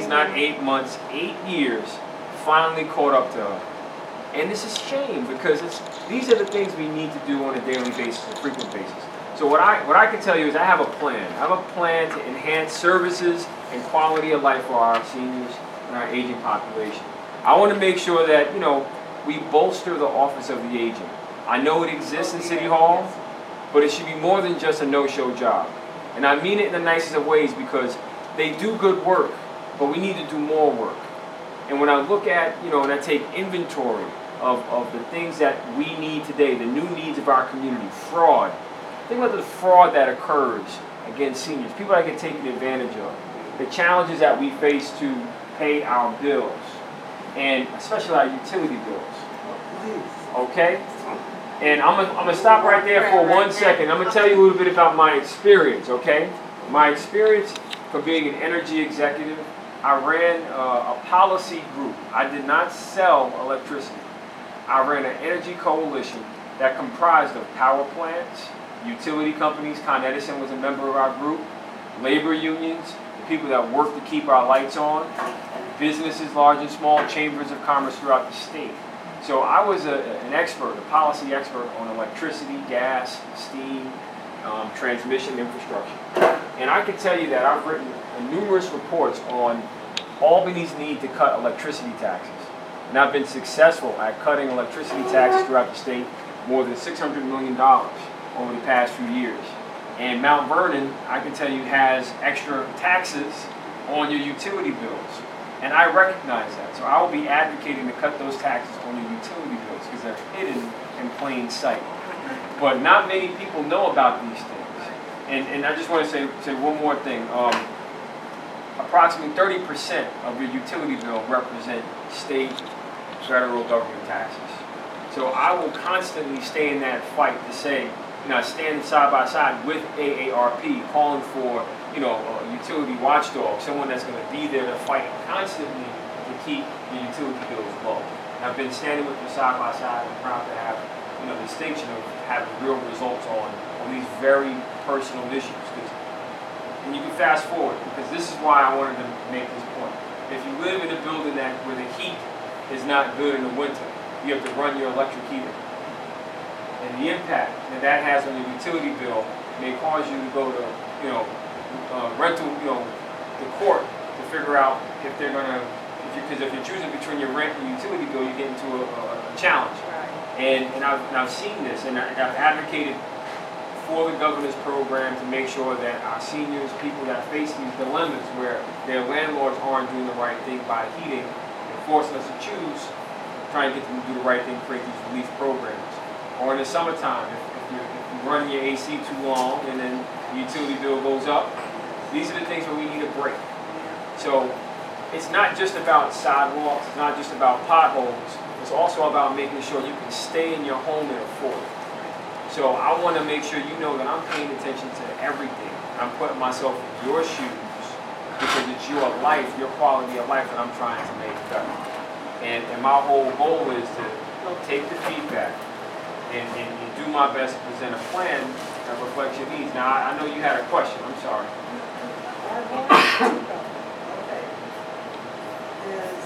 days, not 8 months, 8 years, finally caught up to her. And this is shame because these are the things we need to do on a daily basis, a frequent basis. So what I can tell you is I have a plan. I have a plan to enhance services and quality of life for our seniors and our aging population. I want to make sure that, we bolster the office of the agent. I know it exists in City Hall, but it should be more than just a no-show job. And I mean it in the nicest of ways because they do good work, but we need to do more work. And when I look at, and I take inventory of the things that we need today, the new needs of our community, fraud. Think about the fraud that occurs against seniors, people that get taken advantage of, the challenges that we face to pay our bills, and especially our utility bills. Okay? And I'm gonna stop right there for 1 second. I'm gonna tell you a little bit about my experience, okay? My experience from being an energy executive, I ran a policy group. I did not sell electricity. I ran an energy coalition that comprised of power plants, utility companies. Con Edison was a member of our group, labor unions, the people that work to keep our lights on, businesses large and small, chambers of commerce throughout the state. So I was an expert, a policy expert on electricity, gas, steam, transmission infrastructure. And I can tell you that I've written numerous reports on Albany's need to cut electricity taxes. And I've been successful at cutting electricity taxes throughout the state, more than $600 million over the past few years. And Mount Vernon, I can tell you, has extra taxes on your utility bills. And I recognize that. So I will be advocating to cut those taxes on your utility bills because they're hidden in plain sight. But not many people know about these things. And I just want to say one more thing. Approximately 30% of your utility bill represent state, federal government taxes. So I will constantly stay in that fight to say, stand side by side with AARP, calling for, a utility watchdog, someone that's going to be there to fight constantly to keep the utility bills low. And I've been standing with them side by side. I'm proud to have, the distinction of having real results on these very personal issues. And you can fast forward, because this is why I wanted to make this point. If you live in a building where the heat is not good in the winter, you have to run your electric heater. And the impact that has on your utility bill may cause you to go to, rental, the court to figure out if they're going to, because if you're choosing between your rent and utility bill, you get into a challenge. And I've seen this, and I've advocated for the governor's program to make sure that our seniors, people that face these dilemmas where their landlords aren't doing the right thing by heating and forcing us to choose, trying to get them to do the right thing, create these relief programs. Or in the summertime, if you're running your AC too long and then the utility bill goes up, these are the things where we need a break. So it's not just about sidewalks, it's not just about potholes, it's also about making sure you can stay in your home and afford it. So I want to make sure you know that I'm paying attention to everything. I'm putting myself in your shoes because it's your life, your quality of life that I'm trying to make better. And my whole goal is to take the feedback and do my best to present a plan that reflects your needs. Now, I know you had a question. I'm sorry.